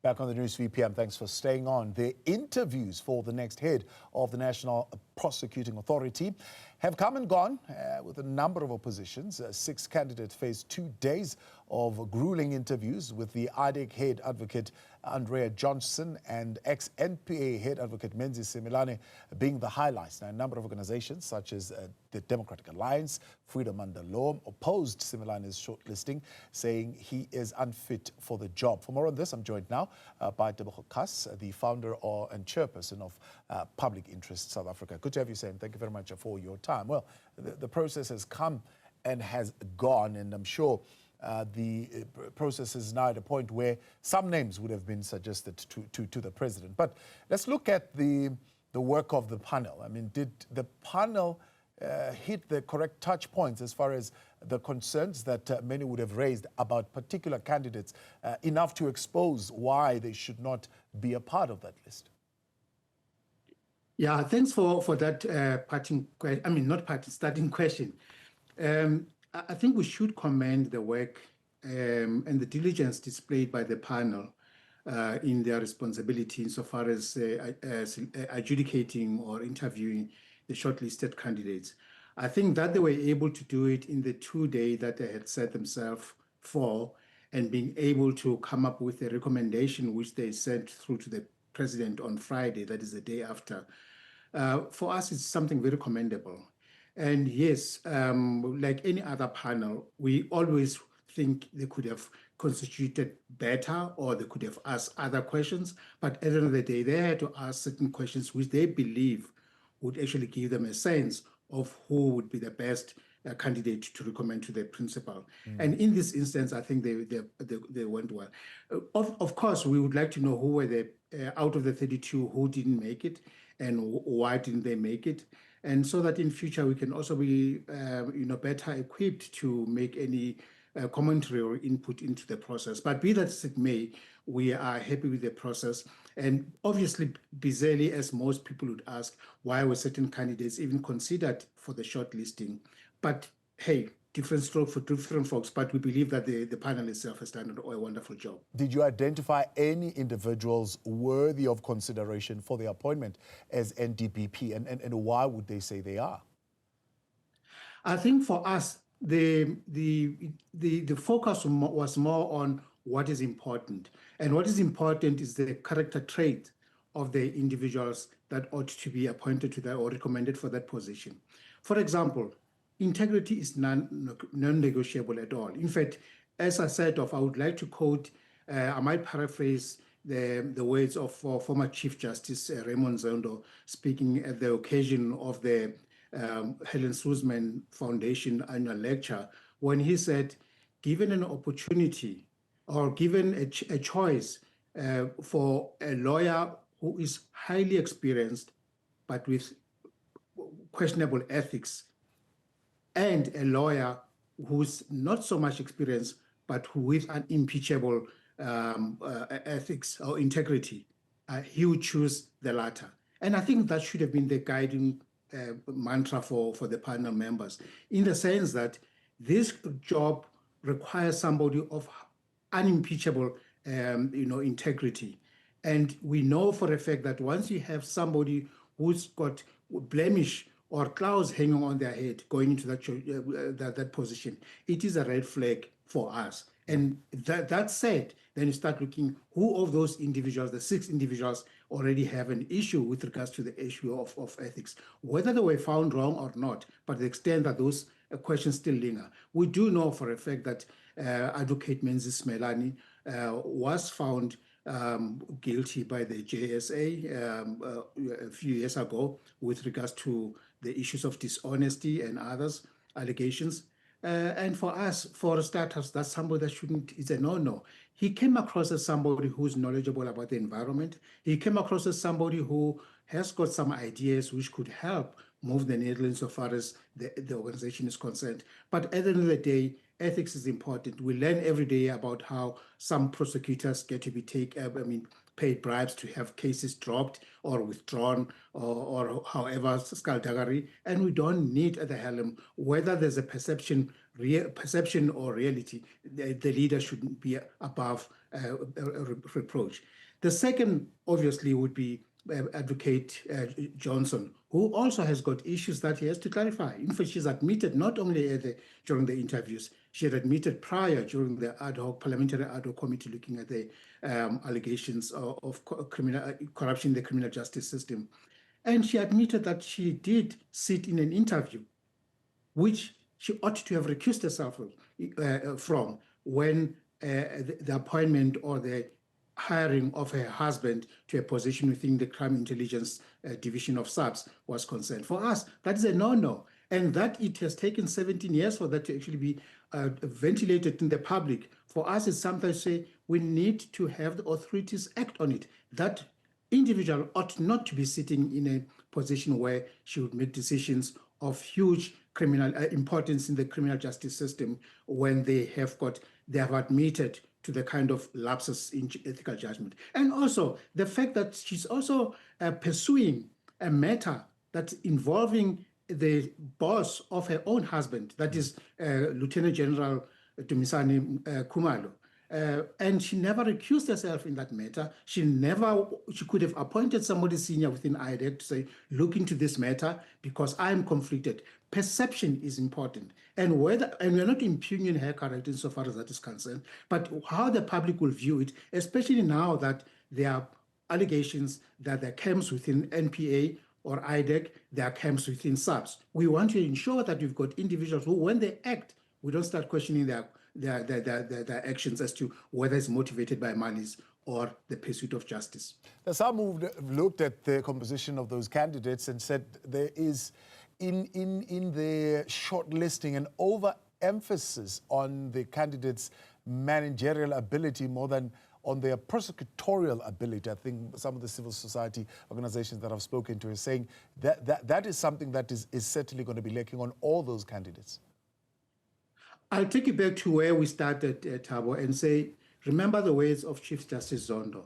Back on the News VPM, thanks for staying on. The interviews for the next head of the National Prosecuting Authority have come and gone with a number of oppositions. 6 candidates faced 2 days of grueling interviews, with the IDAC head advocate Andrea Johnson and ex-NPA head advocate Menzi Simelane being the highlights. Now, a number of organizations such as the Democratic Alliance, Freedom Under Law, opposed Simelane's shortlisting, saying he is unfit for the job. For more on this, I'm joined now by Tebogo Khaas, the founder and chairperson of Public Interest South Africa. Good to have you, Sam. Thank you very much for your time. Well, the process has come and has gone, and I'm sure the process is now at a point where some names would have been suggested to the president. But let's look at the work of the panel. I mean, did the panel hit the correct touch points as far as the concerns that many would have raised about particular candidates, enough to expose why they should not be a part of that list? Yeah, thanks for that starting question. I think we should commend the work and the diligence displayed by the panel in their responsibility insofar as adjudicating or interviewing the shortlisted candidates. I think that they were able to do it in the 2 days that they had set themselves for, and being able to come up with a recommendation which they sent through to the president on Friday, that is the day after. For us, it's something very commendable. And yes, like any other panel, we always think they could have constituted better, or they could have asked other questions. But at the end of the day, they had to ask certain questions which they believe would actually give them a sense of who would be the best candidate to recommend to the principal. And in this instance, I think they went well. Of course, we would like to know who were the out of the 32 who didn't make it, and why didn't they make it, and so that in future we can also be better equipped to make any commentary or input into the process. But be that as it may, we are happy with the process, and obviously bizarrely, as most people would ask, why were certain candidates even considered for the shortlisting? But hey, different stroke for different folks, but we believe that the panel itself has done a wonderful job. Did you identify any individuals worthy of consideration for the appointment as NDPP, and why would they say they are? I think for us, the focus was more on what is important. And what is important is the character trait of the individuals that ought to be appointed to that or recommended for that position. For example, integrity is non-negotiable at all. In fact, as I said, I would like to quote, I might paraphrase the words of former Chief Justice Raymond Zondo, speaking at the occasion of the Helen Suzman Foundation annual lecture, when he said, given an opportunity or given a choice for a lawyer who is highly experienced but with questionable ethics, and a lawyer who's not so much experienced, but with unimpeachable ethics or integrity, he would choose the latter. And I think that should have been the guiding mantra for the panel members, in the sense that this job requires somebody of unimpeachable integrity. And we know for a fact that once you have somebody who's got blemish or clouds hanging on their head going into that position, it is a red flag for us. And that said, then you start looking who of those individuals, the 6 individuals, already have an issue with regards to the issue of ethics, whether they were found wrong or not, but the extent that those questions still linger. We do know for a fact that Advocate Menzi Simelane was found guilty by the JSA a few years ago with regards to the issues of dishonesty and others allegations. And for us, for starters, that's somebody that is a no-no. He came across as somebody who's knowledgeable about the environment. He came across as somebody who has got some ideas which could help move the needle insofar as the organization is concerned. But at the end of the day, ethics is important. We learn every day about how some prosecutors get to be paid bribes to have cases dropped or withdrawn or however skullduggery, and we don't need at the helm, whether there's a perception or reality, the leader shouldn't be above reproach. The second, obviously, would be Advocate Johnson, who also has got issues that he has to clarify. In fact, she's admitted not only during the interviews, she had admitted prior during the parliamentary ad hoc committee looking at the allegations of corruption in the criminal justice system. And she admitted that she did sit in an interview, which she ought to have recused herself from when the appointment or the hiring of her husband to a position within the crime intelligence division of SAPS was concerned. For us, that is a no-no. And that it has taken 17 years for that to actually be ventilated in the public. For us, it's sometimes say we need to have the authorities act on it. That individual ought not to be sitting in a position where she would make decisions of huge criminal importance in the criminal justice system when they have admitted to the kind of lapses in ethical judgment. And also the fact that she's also pursuing a matter that's involving the boss of her own husband, that is Lieutenant General Dumisani Khumalo. And she never recused herself in that matter. She could have appointed somebody senior within IDAC to say, look into this matter because I'm conflicted. Perception is important. And we're not impugning her character insofar as that is concerned, but how the public will view it, especially now that there are allegations that there are camps within NPA or IDAC, there are camps within SAPS. We want to ensure that we've got individuals who, when they act, we don't start questioning their actions as to whether it's motivated by malice or the pursuit of justice. Now, some who looked at the composition of those candidates and said there is, in the shortlisting, an overemphasis on the candidates' managerial ability more than on their prosecutorial ability. I think some of the civil society organizations that I've spoken to are saying that is something that is certainly going to be lacking on all those candidates. I'll take you back to where we started, Thabo, and say, remember the words of Chief Justice Zondo.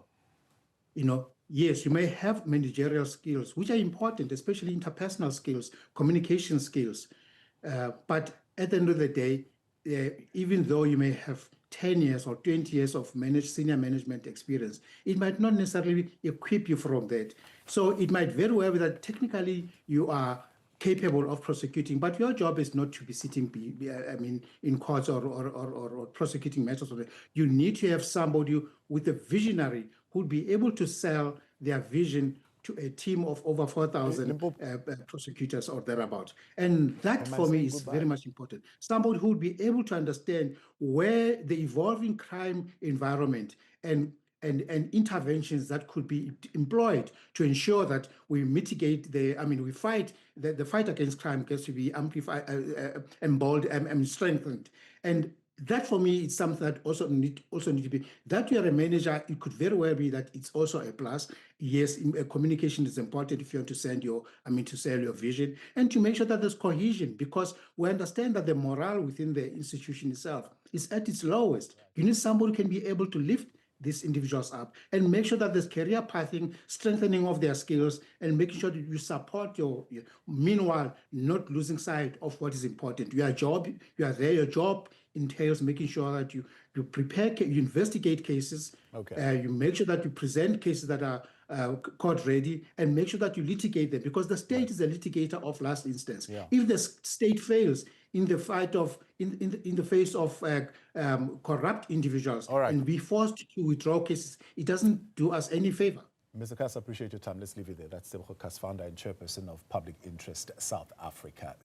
Yes, you may have managerial skills, which are important, especially interpersonal skills, communication skills. But at the end of the day, even though you may have 10 years or 20 years of senior management experience, it might not necessarily equip you from that. So it might very well be that technically you are capable of prosecuting, but your job is not to be sitting, in courts or prosecuting matters. You need to have somebody with a visionary who'd be able to sell their vision to a team of over 4,000 prosecutors or thereabouts. And that, for me, is very much important. Somebody who would be able to understand where the evolving crime environment and interventions that could be employed to ensure that we mitigate we fight, the fight against crime gets to be amplified, emboldened, and strengthened. And that, for me, is something that also need to be, that you're a manager, it could very well be that it's also a plus. Yes, communication is important if you want to sell your vision, and to make sure that there's cohesion, because we understand that the morale within the institution itself is at its lowest. You need somebody who can be able to lift these individuals up and make sure that there's career pathing, strengthening of their skills, and making sure that you support meanwhile, not losing sight of what is important. Your job entails making sure that you prepare, you investigate cases, you make sure that you present cases that are court ready, and make sure that you litigate them, because the state is a litigator of last instance. Yeah. If the state fails in the fight of in the face of corrupt individuals and be forced to withdraw cases, it doesn't do us any favor. Mr. Khaas, I appreciate your time. Let's leave it there. That's Tebogo Khaas, founder and chairperson of Public Interest South Africa.